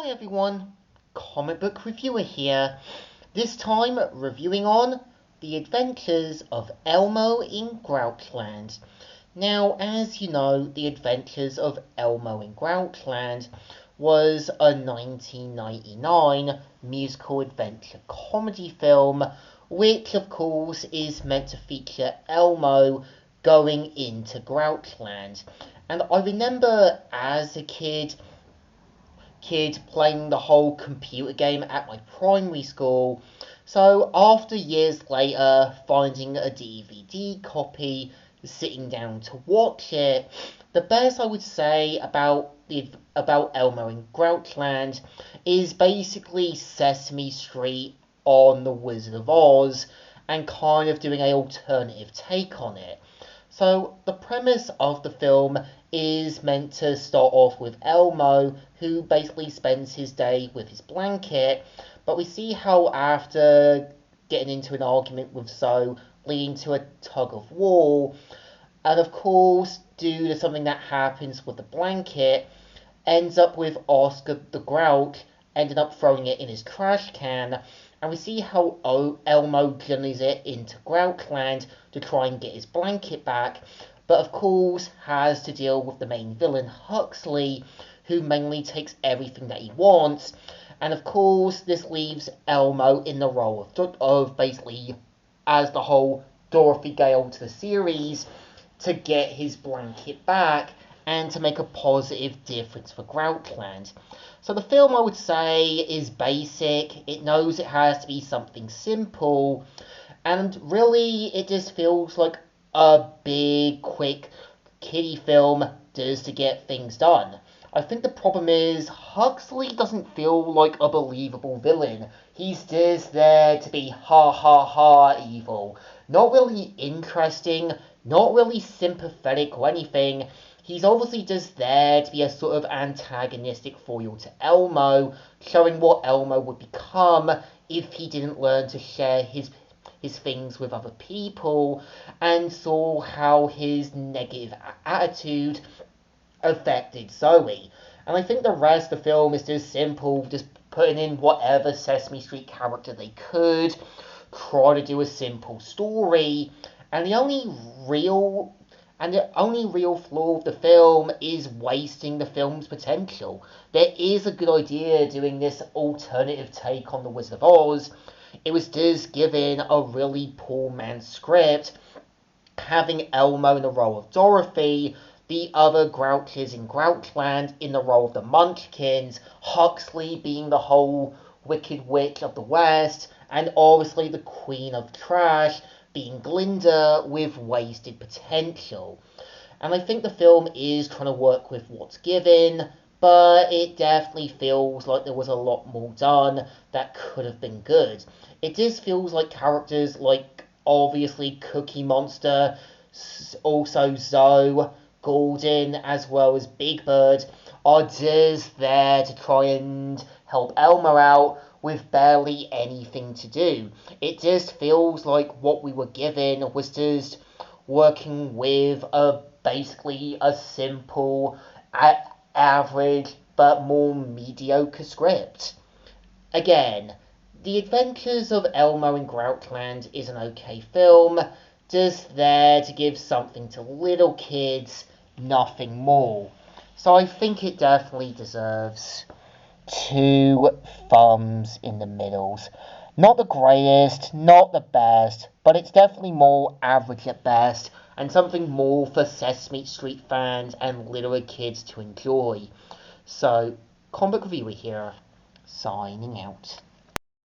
Hi everyone, comic book reviewer here. This time reviewing on The Adventures of Elmo in Grouchland. Now, as you know, The Adventures of Elmo in Grouchland was a 1999 musical adventure comedy film, which of course is meant to feature Elmo going into Grouchland. And I remember as a kid playing the whole computer game at my primary school. So after years later finding a DVD copy, sitting down to watch it, the best I would say about Elmo in Grouchland is basically Sesame Street on The Wizard of Oz and kind of doing an alternative take on it. So the premise of the film is meant to start off with Elmo, who basically spends his day with his blanket, but we see how after getting into an argument with Zoe, leading to a tug of war, and of course, due to something that happens with the blanket, ends up with Oscar the Grouch ended up throwing it in his trash can, and we see how Elmo journeys it into Grouchland to try and get his blanket back, but of course has to deal with the main villain, Huxley, who mainly takes everything that he wants, and of course this leaves Elmo in the role of basically as the whole Dorothy Gale to the series to get his blanket back and to make a positive difference for Grouchland. So the film, I would say, is basic. It knows it has to be something simple, and really it just feels like a big, quick kiddie film just to get things done. I think the problem is Huxley doesn't feel like a believable villain. He's just there to be ha ha ha evil. Not really interesting, not really sympathetic or anything. He's obviously just there to be a sort of antagonistic foil to Elmo, showing what Elmo would become if he didn't learn to share his things with other people, and saw how his negative attitude affected Zoe. And I think the rest of the film is just simple, just putting in whatever Sesame Street character they could, try to do a simple story, and the only real flaw of the film is wasting the film's potential. There is a good idea doing this alternative take on The Wizard of Oz. It was just given a really poor man's script, having Elmo in the role of Dorothy, the other Grouches in Grouchland in the role of the Munchkins, Huxley being the whole Wicked Witch of the West, and obviously the Queen of Trash being Glinda with wasted potential. And I think the film is trying to work with what's given, but it definitely feels like there was a lot more done that could have been good. It just feels like characters like, obviously, Cookie Monster, also Zoe, Gordon, as well as Big Bird, are just there to try and help Elmo out with barely anything to do. It just feels like what we were given was just working with basically a simple, average, but more mediocre script. Again, The Adventures of Elmo in Grouchland is an okay film, just there to give something to little kids, nothing more. So I think it definitely deserves 2 thumbs in the middles. Not the greatest, not the best, but it's definitely more average at best, and something more for Sesame Street fans and littler kids to enjoy. So, comic reviewer here, signing out.